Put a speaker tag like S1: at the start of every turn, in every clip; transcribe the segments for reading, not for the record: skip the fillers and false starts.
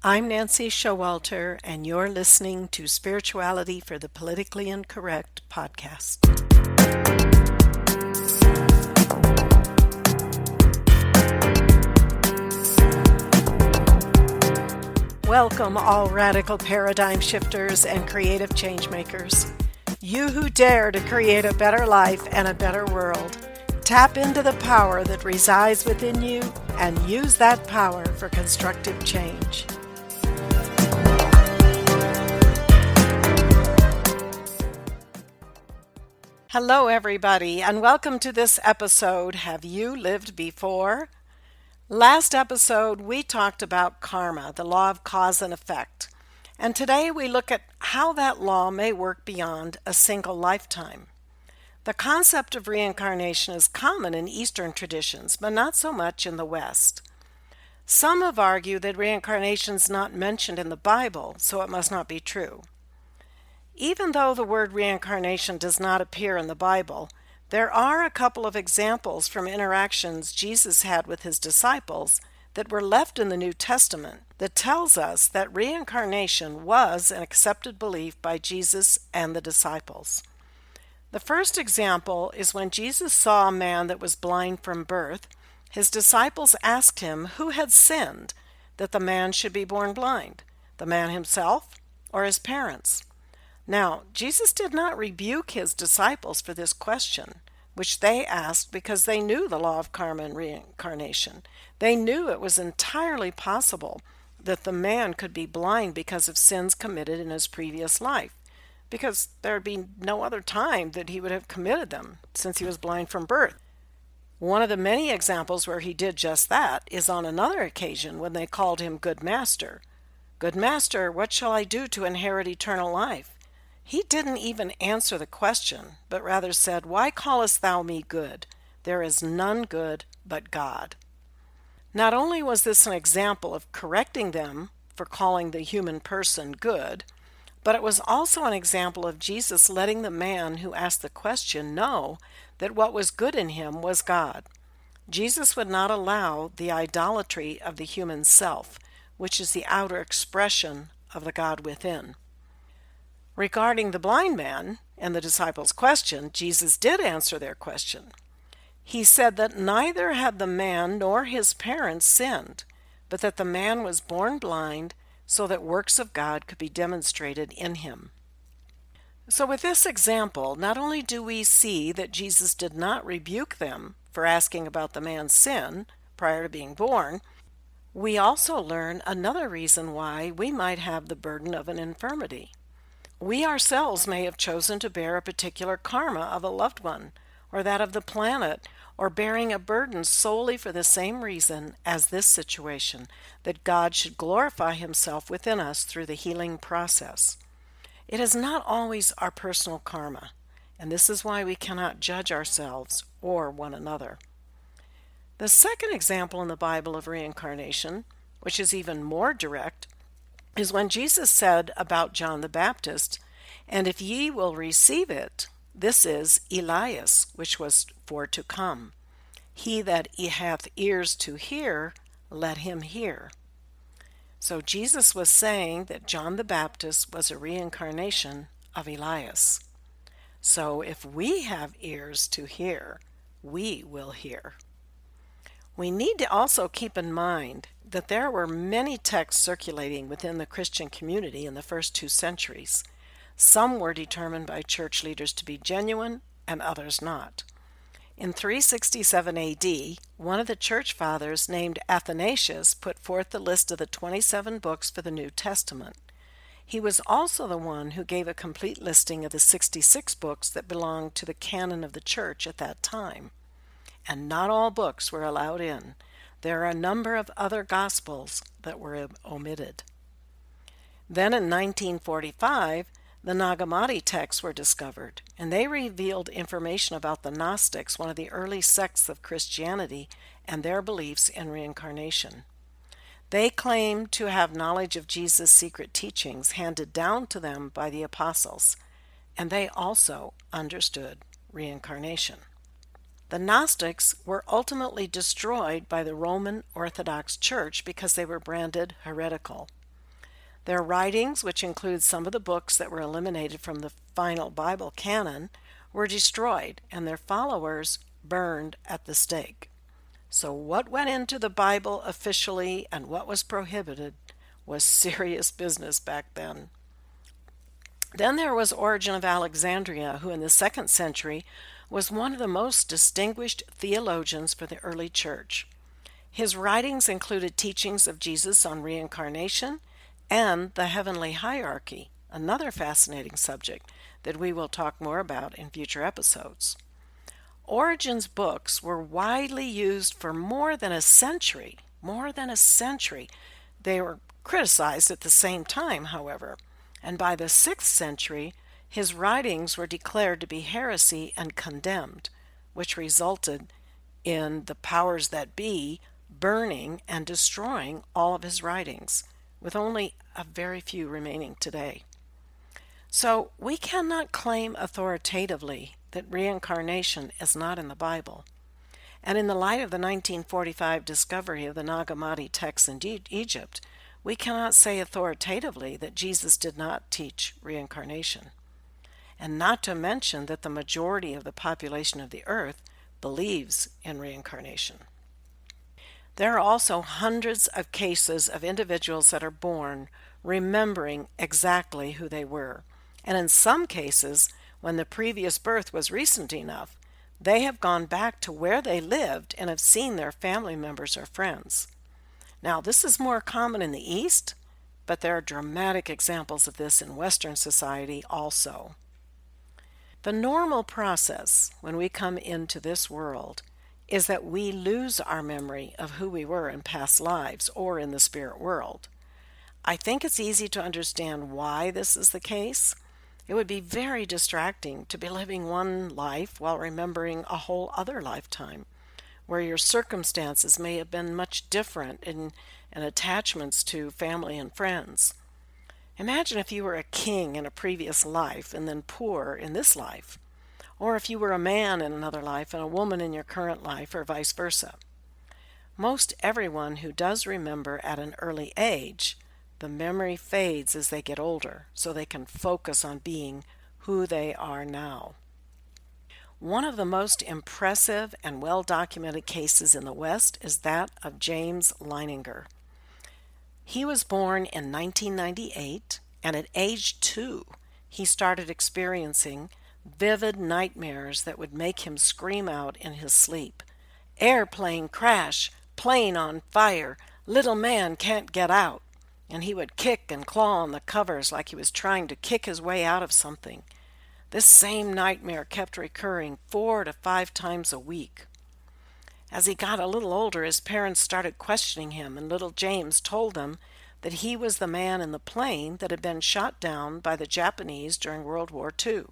S1: I'm Nancy Showalter, and you're listening to Spirituality for the Politically Incorrect podcast. Welcome, all radical paradigm shifters and creative change makers. You who dare to create a better life and a better world. Tap into the power that resides within you and use that power for constructive change. Hello, everybody, and welcome to this episode, Have You Lived Before? Last episode, we talked about karma, the law of cause and effect, and today we look at how that law may work beyond a single lifetime. The concept of reincarnation is common in Eastern traditions, but not so much in the West. Some have argued that reincarnation is not mentioned in the Bible, so it must not be true. Even though the word reincarnation does not appear in the Bible, there are a couple of examples from interactions Jesus had with his disciples that were left in the New Testament that tells us that reincarnation was an accepted belief by Jesus and the disciples. The first example is when Jesus saw a man that was blind from birth. His disciples asked him who had sinned that the man should be born blind, the man himself or his parents. Now, Jesus did not rebuke his disciples for this question, which they asked because they knew the law of karma and reincarnation. They knew it was entirely possible that the man could be blind because of sins committed in his previous life, because there would be no other time that he would have committed them since he was blind from birth. One of the many examples where he did just that is on another occasion when they called him Good Master. Good Master, what shall I do to inherit eternal life? He didn't even answer the question, but rather said, Why callest thou me good? There is none good but God. Not only was this an example of correcting them for calling the human person good, but it was also an example of Jesus letting the man who asked the question know that what was good in him was God. Jesus would not allow the idolatry of the human self, which is the outer expression of the God within. Regarding the blind man and the disciples' question, Jesus did answer their question. He said that neither had the man nor his parents sinned, but that the man was born blind so that works of God could be demonstrated in him. So with this example, not only do we see that Jesus did not rebuke them for asking about the man's sin prior to being born, we also learn another reason why we might have the burden of an infirmity. We ourselves may have chosen to bear a particular karma of a loved one, or that of the planet, or bearing a burden solely for the same reason as this situation, that God should glorify himself within us through the healing process. It is not always our personal karma, and this is why we cannot judge ourselves or one another. The second example in the Bible of reincarnation, which is even more direct, is when Jesus said about John the Baptist, And if ye will receive it, this is Elias, which was for to come. He that hath ears to hear, let him hear. So Jesus was saying that John the Baptist was a reincarnation of Elias. So if we have ears to hear, we will hear. We need to also keep in mind that there were many texts circulating within the Christian community in the first 2 centuries. Some were determined by church leaders to be genuine and others not. In 367 AD, one of the church fathers named Athanasius put forth the list of the 27 books for the New Testament. He was also the one who gave a complete listing of the 66 books that belonged to the canon of the church at that time. And not all books were allowed in. There are a number of other gospels that were omitted. Then in 1945, the Nag Hammadi texts were discovered, and they revealed information about the Gnostics, one of the early sects of Christianity, and their beliefs in reincarnation. They claimed to have knowledge of Jesus' secret teachings handed down to them by the apostles, and they also understood reincarnation. The Gnostics were ultimately destroyed by the Roman Orthodox Church because they were branded heretical. Their writings, which include some of the books that were eliminated from the final Bible canon, were destroyed and their followers burned at the stake. So, what went into the Bible officially and what was prohibited was serious business back then. Then there was Origen of Alexandria, who in the 2nd century was one of the most distinguished theologians for the early church. His writings included teachings of Jesus on reincarnation and the heavenly hierarchy, another fascinating subject that we will talk more about in future episodes. Origen's books were widely used for more than a century. More than a century. They were criticized at the same time, however, and by the 6th century, his writings were declared to be heresy and condemned, which resulted in the powers that be burning and destroying all of his writings, with only a very few remaining today. So we cannot claim authoritatively that reincarnation is not in the Bible. And in the light of the 1945 discovery of the Nag Hammadi texts in Egypt, we cannot say authoritatively that Jesus did not teach reincarnation. And not to mention that the majority of the population of the earth believes in reincarnation. There are also hundreds of cases of individuals that are born remembering exactly who they were. And in some cases, when the previous birth was recent enough, they have gone back to where they lived and have seen their family members or friends. Now, this is more common in the East, but there are dramatic examples of this in Western society also. The normal process when we come into this world is that we lose our memory of who we were in past lives or in the spirit world. I think it's easy to understand why this is the case. It would be very distracting to be living one life while remembering a whole other lifetime, where your circumstances may have been much different in attachments to family and friends. Imagine if you were a king in a previous life and then poor in this life, or if you were a man in another life and a woman in your current life, or vice versa. Most everyone who does remember at an early age, the memory fades as they get older, so they can focus on being who they are now. One of the most impressive and well-documented cases in the West is that of James Leininger. He was born in 1998, and at age 2, he started experiencing vivid nightmares that would make him scream out in his sleep. Airplane crash, plane on fire, little man can't get out. And he would kick and claw on the covers like he was trying to kick his way out of something. This same nightmare kept recurring 4 to 5 times a week. As he got a little older, his parents started questioning him, and little James told them that he was the man in the plane that had been shot down by the Japanese during World War II.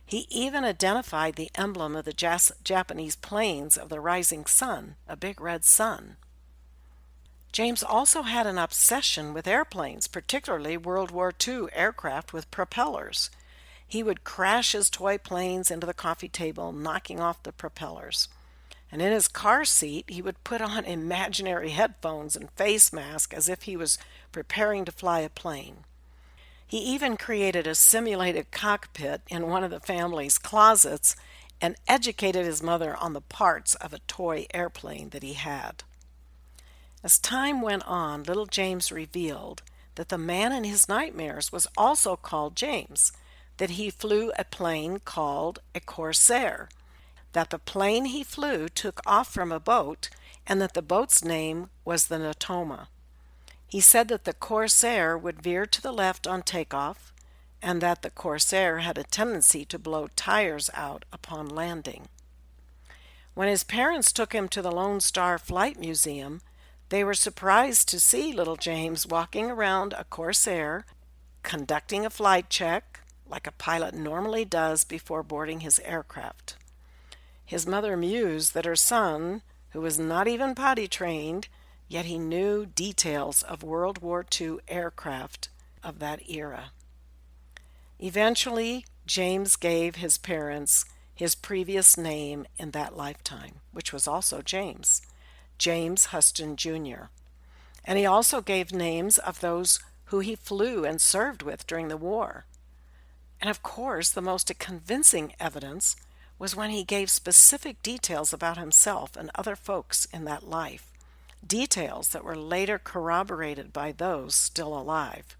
S1: He even identified the emblem of the Japanese planes of the rising sun, a big red sun. James also had an obsession with airplanes, particularly World War II aircraft with propellers. He would crash his toy planes into the coffee table, knocking off the propellers. And in his car seat, he would put on imaginary headphones and face mask as if he was preparing to fly a plane. He even created a simulated cockpit in one of the family's closets and educated his mother on the parts of a toy airplane that he had. As time went on, little James revealed that the man in his nightmares was also called James, that he flew a plane called a Corsair, that the plane he flew took off from a boat, and that the boat's name was the Natoma. He said that the Corsair would veer to the left on takeoff, and that the Corsair had a tendency to blow tires out upon landing. When his parents took him to the Lone Star Flight Museum, they were surprised to see little James walking around a Corsair, conducting a flight check, like a pilot normally does before boarding his aircraft. His mother mused that her son, who was not even potty trained, yet he knew details of World War II aircraft of that era. Eventually, James gave his parents his previous name in that lifetime, which was also James Huston Jr. And he also gave names of those who he flew and served with during the war. And of course, the most convincing evidence was when he gave specific details about himself and other folks in that life, details that were later corroborated by those still alive.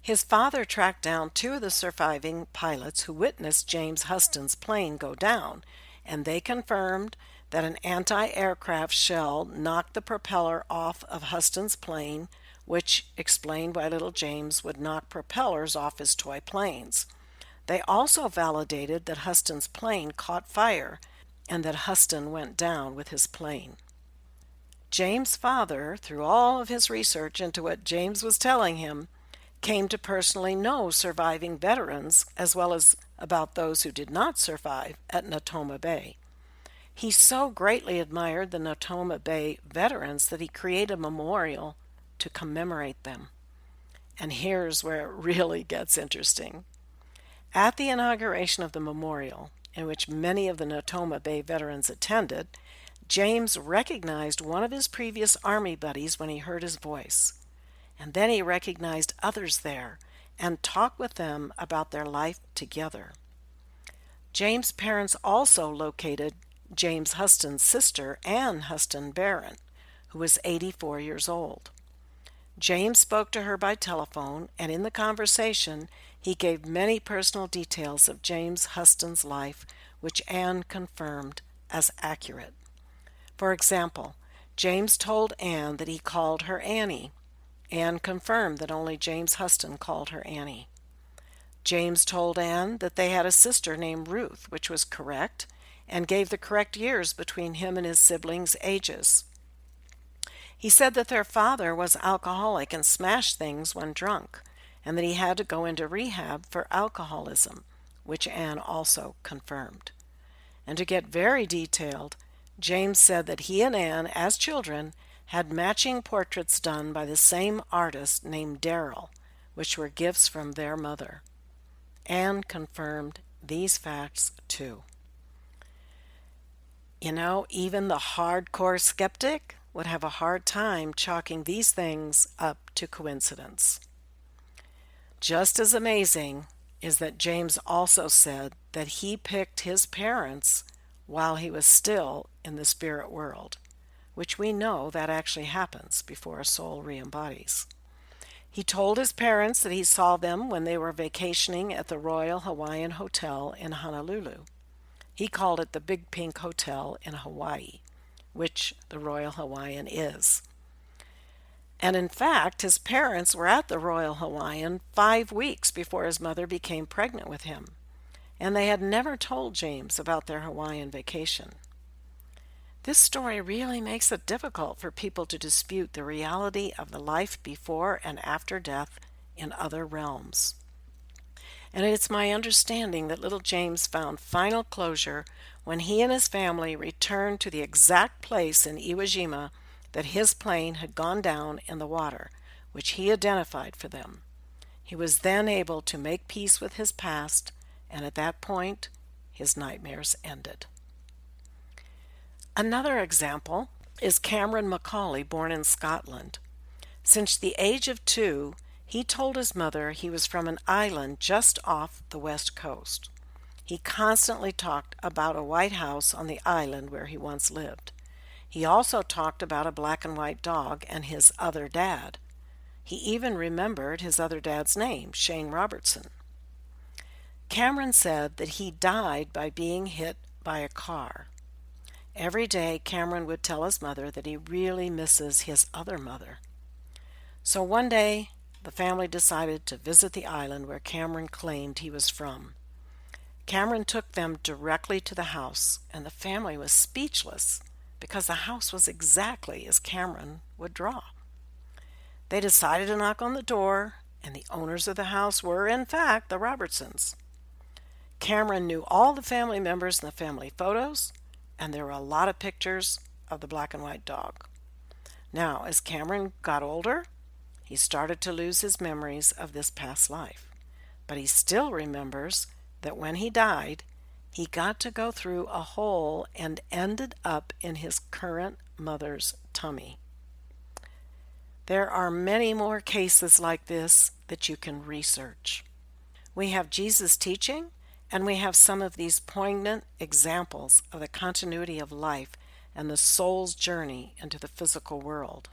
S1: His father tracked down two of the surviving pilots who witnessed James Huston's plane go down, and they confirmed that an anti-aircraft shell knocked the propeller off of Huston's plane, which explained why little James would knock propellers off his toy planes. They also validated that Huston's plane caught fire and that Huston went down with his plane. James' father, through all of his research into what James was telling him, came to personally know surviving veterans as well as about those who did not survive at Natoma Bay. He so greatly admired the Natoma Bay veterans that he created a memorial to commemorate them. And here's where it really gets interesting. At the inauguration of the memorial, in which many of the Natoma Bay veterans attended, James recognized one of his previous Army buddies when he heard his voice. And then he recognized others there and talked with them about their life together. James' parents also located James Huston's sister, Ann Huston Barron, who was 84 years old. James spoke to her by telephone, and in the conversation, he gave many personal details of James Huston's life, which Ann confirmed as accurate. For example, James told Ann that he called her Annie. Ann confirmed that only James Huston called her Annie. James told Ann that they had a sister named Ruth, which was correct, and gave the correct years between him and his siblings' ages. He said that their father was alcoholic and smashed things when drunk, and that he had to go into rehab for alcoholism, which Ann also confirmed. And to get very detailed, James said that he and Ann, as children, had matching portraits done by the same artist named Darrell, which were gifts from their mother. Ann confirmed these facts too. You know, even the hardcore skeptic would have a hard time chalking these things up to coincidence. Just as amazing is that James also said that he picked his parents while he was still in the spirit world, which we know that actually happens before a soul re-embodies. He told his parents that he saw them when they were vacationing at the Royal Hawaiian Hotel in Honolulu. He called it the Big Pink Hotel in Hawaii, which the Royal Hawaiian is. And in fact, his parents were at the Royal Hawaiian 5 weeks before his mother became pregnant with him, and they had never told James about their Hawaiian vacation. This story really makes it difficult for people to dispute the reality of the life before and after death in other realms. And it's my understanding that little James found final closure when he and his family returned to the exact place in Iwo Jima that his plane had gone down in the water, which he identified for them. He was then able to make peace with his past, and at that point, his nightmares ended. Another example is Cameron Macaulay, born in Scotland. Since the age of 2, he told his mother he was from an island just off the west coast. He constantly talked about a white house on the island where he once lived. He also talked about a black and white dog and his other dad. He even remembered his other dad's name, Shane Robertson. Cameron said that he died by being hit by a car. Every day, Cameron would tell his mother that he really misses his other mother. So one day, the family decided to visit the island where Cameron claimed he was from. Cameron took them directly to the house, and the family was speechless because the house was exactly as Cameron would draw. They decided to knock on the door, and the owners of the house were, in fact, the Robertsons. Cameron knew all the family members in the family photos, and there were a lot of pictures of the black and white dog. Now, as Cameron got older, he started to lose his memories of this past life. But he still remembers that when he died, he got to go through a hole and ended up in his current mother's tummy. There are many more cases like this that you can research. We have Jesus' teaching, and we have some of these poignant examples of the continuity of life and the soul's journey into the physical world.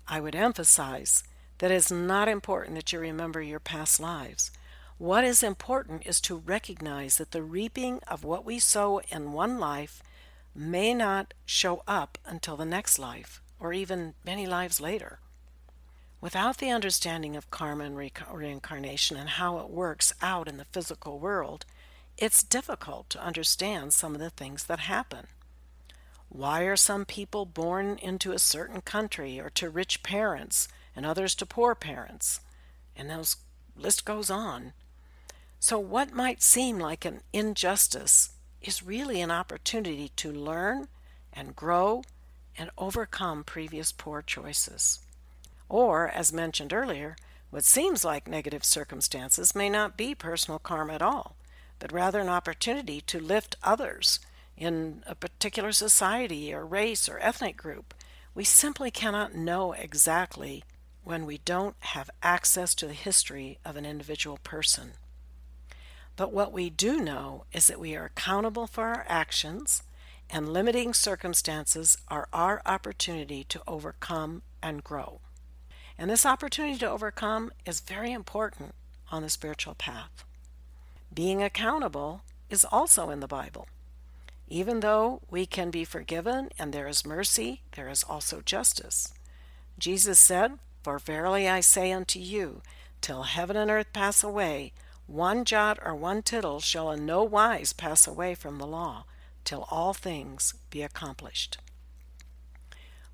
S1: I would emphasize that it's not important that you remember your past lives. What is important is to recognize that the reaping of what we sow in one life may not show up until the next life, or even many lives later. Without the understanding of karma and reincarnation and how it works out in the physical world, it's difficult to understand some of the things that happen. Why are some people born into a certain country or to rich parents and others to poor parents? And the list goes on. So what might seem like an injustice is really an opportunity to learn and grow and overcome previous poor choices. Or, as mentioned earlier, what seems like negative circumstances may not be personal karma at all, but rather an opportunity to lift others in a particular society or race or ethnic group. We simply cannot know exactly when we don't have access to the history of an individual person. But what we do know is that we are accountable for our actions, and limiting circumstances are our opportunity to overcome and grow. And this opportunity to overcome is very important on the spiritual path. Being accountable is also in the Bible. Even though we can be forgiven and there is mercy, there is also justice. Jesus said, "For verily I say unto you, till heaven and earth pass away, one jot or one tittle shall in no wise pass away from the law, till all things be accomplished."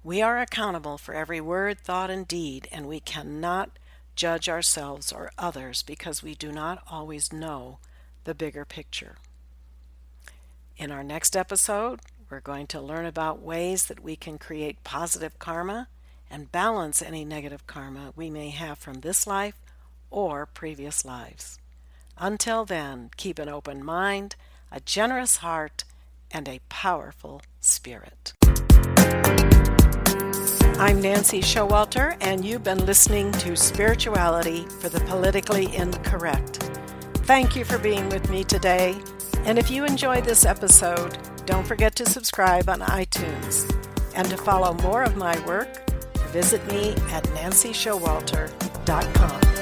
S1: We are accountable for every word, thought, and deed, and we cannot judge ourselves or others because we do not always know the bigger picture. In our next episode, we're going to learn about ways that we can create positive karma and balance any negative karma we may have from this life or previous lives. Until then, keep an open mind, a generous heart, and a powerful spirit. I'm Nancy Showalter, and you've been listening to Spirituality for the Politically Incorrect. Thank you for being with me today, and if you enjoyed this episode, don't forget to subscribe on iTunes. And to follow more of my work, visit me at nancyshowalter.com.